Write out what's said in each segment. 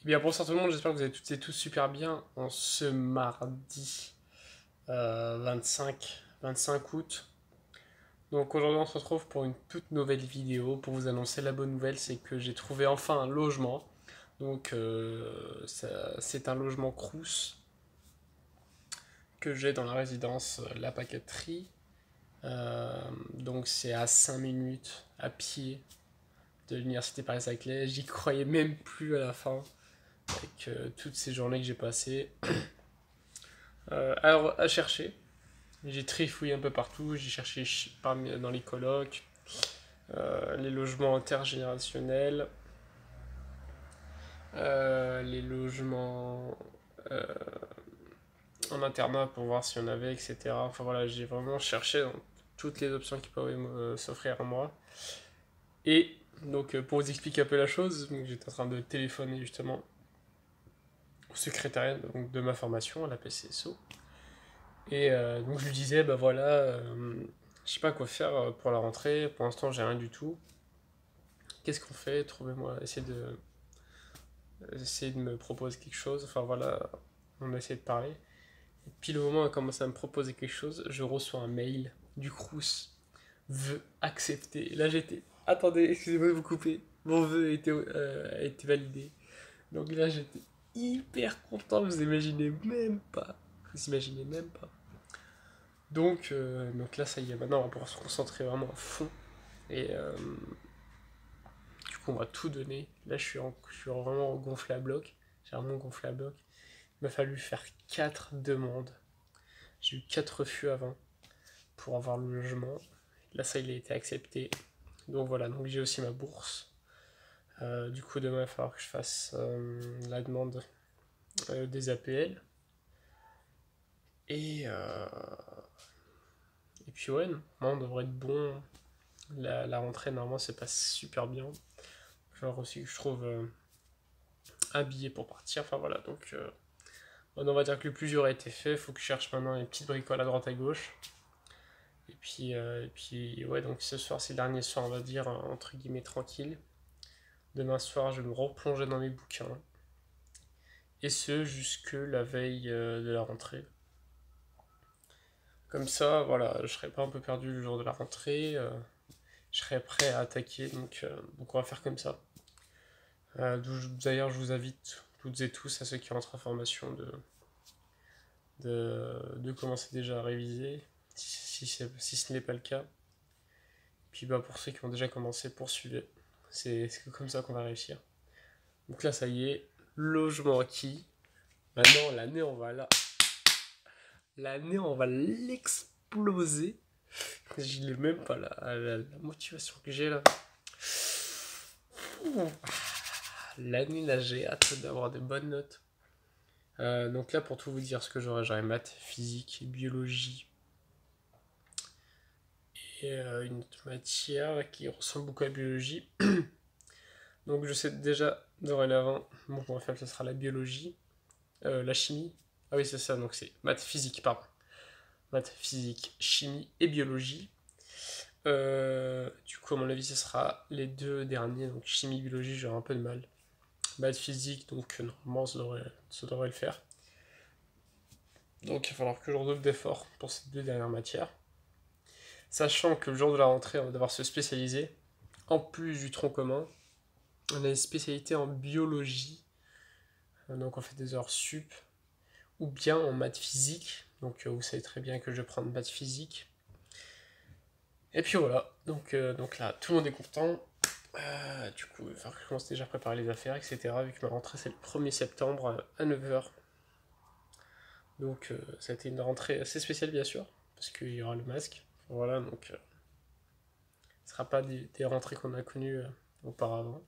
Eh bien, bonsoir tout le monde, j'espère que vous allez toutes et tous super bien en ce mardi 25 août. Donc aujourd'hui on se retrouve pour une toute nouvelle vidéo pour vous annoncer la bonne nouvelle, c'est que j'ai trouvé enfin un logement. Donc c'est un logement Crous que j'ai dans la résidence La Paqueterie. Donc c'est à 5 minutes à pied de l'université Paris-Saclay. J'y croyais même plus à la fin avec toutes ces journées que j'ai passées. Alors, à chercher, j'ai trifouillé un peu partout, j'ai cherché dans les colocs, les logements intergénérationnels, les logements euh, en internat pour voir s'il y en avait, etc. Enfin voilà, j'ai vraiment cherché dans toutes les options qui pouvaient s'offrir à moi. Et donc, pour vous expliquer un peu la chose, j'étais en train de téléphoner justement au secrétariat donc, de ma formation à la PCSO. Et donc je lui disais, bah voilà, je sais pas quoi faire pour la rentrée, pour l'instant j'ai rien du tout. Qu'est-ce qu'on fait? Trouvez-moi, essayez de me proposer quelque chose. Enfin voilà, on a essayé de parler. Et puis le moment où elle commence à me proposer quelque chose, je reçois un mail du Crous. Vœu accepté. Et là j'étais, attendez, excusez-moi de vous couper. Mon vœu a été validé. Donc là j'étais hyper content, vous imaginez même pas. Vous imaginez même pas. Donc là, ça y est, maintenant on va pouvoir se concentrer vraiment à fond. Et du coup, on va tout donner. Là, je suis vraiment gonflé à bloc. J'ai vraiment gonflé à bloc. Il m'a fallu faire 4 demandes. J'ai eu 4 refus avant pour avoir le logement. Là, ça, il a été accepté. Donc voilà, donc j'ai aussi ma bourse. Du coup, demain, il va falloir que je fasse la demande des APL. Et, euh, et puis ouais, non, on devrait être bon. La rentrée, normalement, c'est pas super bien. Genre aussi, je trouve habillé pour partir. Enfin voilà, donc on va dire que le plus dur a été fait. Faut que je cherche maintenant les petites bricoles à droite à gauche. Et puis ouais, donc ce soir, c'est le dernier soir, on va dire, entre guillemets, tranquille. Demain soir, je vais me replonger dans mes bouquins. Et ce, jusque la veille de la rentrée. Comme ça, voilà, je serai pas un peu perdu le jour de la rentrée. Je serai prêt à attaquer, donc on va faire comme ça. D'ailleurs, je vous invite toutes et tous, à ceux qui rentrent en formation, de commencer déjà à réviser, si ce n'est pas le cas. Puis bah, pour ceux qui ont déjà commencé, poursuivez. C'est comme ça qu'on va réussir. Donc là, ça y est, logement acquis. Maintenant, l'année, on va l'exploser. Je l'ai même pas la motivation que j'ai là. L'année, là, j'ai hâte d'avoir des bonnes notes. Donc là, pour tout vous dire, ce que j'aurai maths, physique, biologie, et une autre matière qui ressemble beaucoup à la biologie. Donc je sais déjà dorénavant, mon point faible, ce sera la biologie, la chimie. Ah oui, c'est ça, donc c'est maths, physique, pardon. Maths, physique, chimie et biologie. Du coup, à mon avis, ce sera les deux derniers, donc chimie, biologie, j'aurai un peu de mal. Maths, physique, donc normalement, ça devrait le faire. Donc il va falloir que je redouble d'efforts pour ces deux dernières matières. Sachant que le jour de la rentrée, on va devoir se spécialiser. En plus du tronc commun, on a une spécialité en biologie. Donc on fait des heures sup. Ou bien en maths physique. Donc vous savez très bien que je vais prendre maths physique. Et puis voilà. Donc là, tout le monde est content. Du coup, il va falloir que je commence déjà à préparer les affaires, etc. Vu que ma rentrée, c'est le 1er septembre à 9h. Donc ça a été une rentrée assez spéciale, bien sûr. Parce qu'il y aura le masque. Voilà, donc ce ne sera pas des rentrées qu'on a connues auparavant.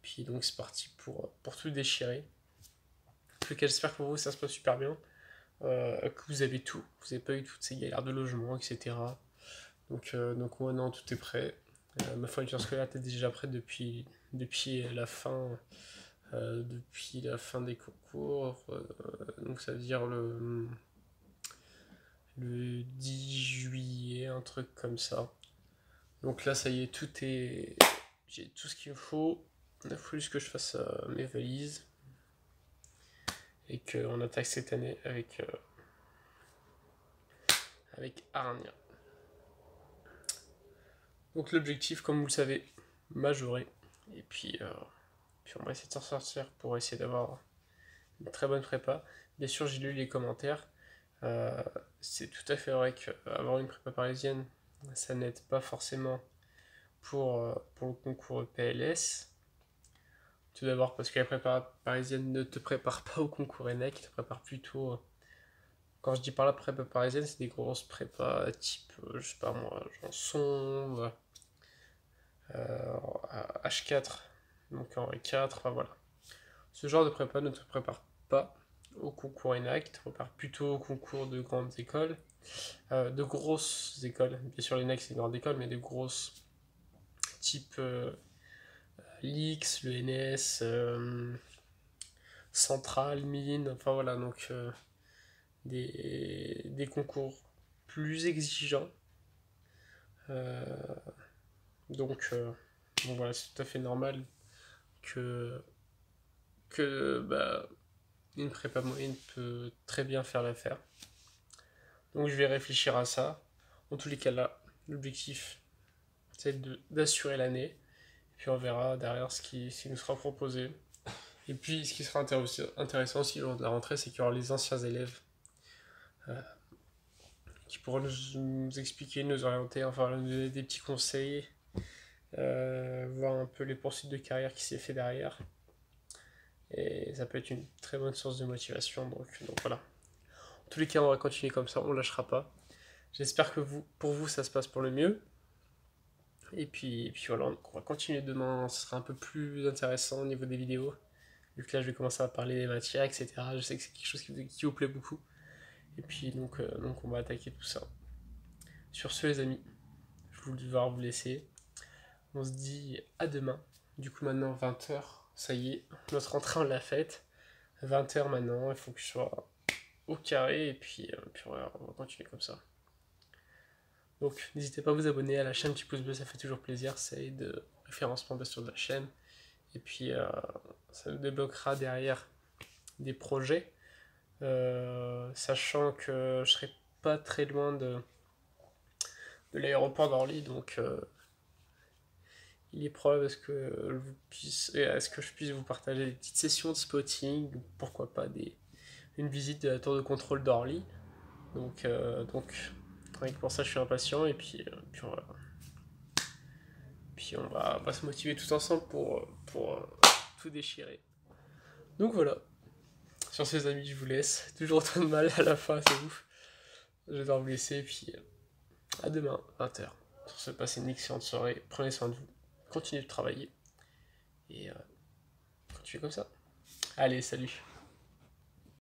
Puis donc c'est parti pour tout déchirer. En tout cas, j'espère que pour vous ça se passe super bien. Que vous avez tout. Vous n'avez pas eu toutes ces galères de logement, etc. Donc ouais, non, tout est prêt. Ma fourniture scolaire était déjà prête depuis la fin des concours. Donc ça veut dire le 10 juillet, un truc comme ça. Donc là, ça y est, j'ai tout ce qu'il me faut. il a fallu que je fasse mes valises et qu'on attaque cette année avec Arnia. Donc l'objectif, comme vous le savez, majorer. Et puis on va essayer de s'en sortir pour essayer d'avoir une très bonne prépa. Bien sûr, j'ai lu les commentaires. C'est tout à fait vrai qu'avoir une prépa parisienne, ça n'aide pas forcément pour le concours EPLS. Tout d'abord parce que la prépa parisienne ne te prépare pas au concours ENEC, te prépare plutôt... Quand je dis par la prépa parisienne, c'est des grosses prépas type, je sais pas moi, Janson, H4, donc Henri IV, enfin voilà. Ce genre de prépa ne te prépare pas au concours ENAC, te prépare plutôt au concours de grandes écoles, de grosses écoles. Bien sûr, l'ENAC c'est une grande école, mais de grosses, type l'IX, l'ENS, Centrale, Mine, enfin voilà, donc des concours plus exigeants. Donc voilà, c'est tout à fait normal que une prépa moyenne peut très bien faire l'affaire. Donc je vais réfléchir à ça. En tous les cas là, l'objectif c'est d'assurer l'année. Et puis on verra derrière ce qui nous sera proposé. Et puis ce qui sera intéressant aussi lors de la rentrée, c'est qu'il y aura les anciens élèves qui pourront nous expliquer, nous orienter, enfin nous donner des petits conseils, voir un peu les poursuites de carrière qui s'est fait derrière. Et ça peut être une très bonne source de motivation. Donc voilà. En tous les cas, on va continuer comme ça, on lâchera pas. J'espère que pour vous, ça se passe pour le mieux. Et puis voilà, on va continuer demain, ce sera un peu plus intéressant au niveau des vidéos. Vu que là, je vais commencer à parler des matières, etc. Je sais que c'est quelque chose qui vous plaît beaucoup. Et puis donc on va attaquer tout ça. Sur ce, les amis, je vais devoir vous laisser. On se dit à demain. Du coup, maintenant, 20h. Ça y est, notre rentrée, on l'a faite. 20h maintenant, il faut que je sois au carré. Et puis on va continuer comme ça. Donc, n'hésitez pas à vous abonner à la chaîne, petit pouce bleu, ça fait toujours plaisir. Ça aide de référencement sur de la chaîne. Et puis, ça nous débloquera derrière des projets. Sachant que je serai pas très loin de l'aéroport d'Orly, donc il est probable à ce que je puisse vous partager des petites sessions de spotting, pourquoi pas une visite de la tour de contrôle d'Orly. Donc rien que pour ça je suis impatient, et puis on va se motiver tous ensemble pour tout déchirer. Donc voilà. Sur ces amis, je vous laisse. Toujours autant de mal à la fin, c'est ouf. Je vais devoir vous laisser, et puis à demain, 20h. Sur ce, passez une excellente soirée. Prenez soin de vous. Continuez de travailler. Et continuez comme ça. Allez, salut.